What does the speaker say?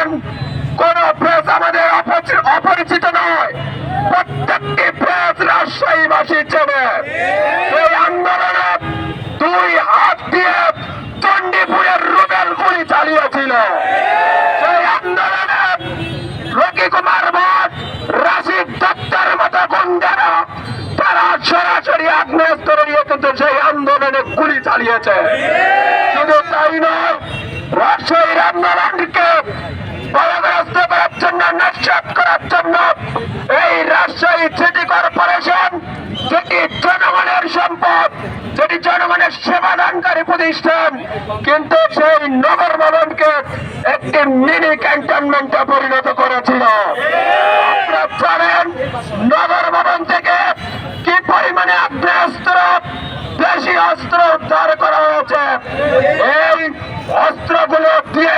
বলেন, কোন প্রেস আমাদের অপরিচিত নয়। প্রত্যেকটি প্রেস রাজশাহীবাসী চেনে। এই আন্দোলনে 2 হাত দিয়ে চণ্ডীপুরের রুবেল গুলি চালিয়েছিল। সেই আন্দোলনে রকি কুমার ভট্ট, রাশিদ দত্তের মতো গুন্ডারা তারা সরাসরি আগ্নেয়াস্ত্র নিয়ে কিন্তু সেই আন্দোলনে গুলি চালিয়েছে। শুধু তাই নয়, রাজশাহীর আন্দোলনকে বাধাগ্রস্ত করার জন্য, নিশ্চিত করার জন্য এই রাজশাহী সিটি কর্পোরেশন, যেটি জনগণের সম্পদ, যেটি জনগণের সেবাদানকারী প্রতিষ্ঠান, কিন্তু সেই নগর ভবনকে একটি মিনি ক্যান্টনমেন্টে পরিণত করেছিল। আপনারা জানেন নগর ভবন থেকে কি পরিমাণে আগ্নেয়াস্ত্র, দেশি অস্ত্র উদ্ধার করা হয়েছে। এই অস্ত্রগুলো দিয়ে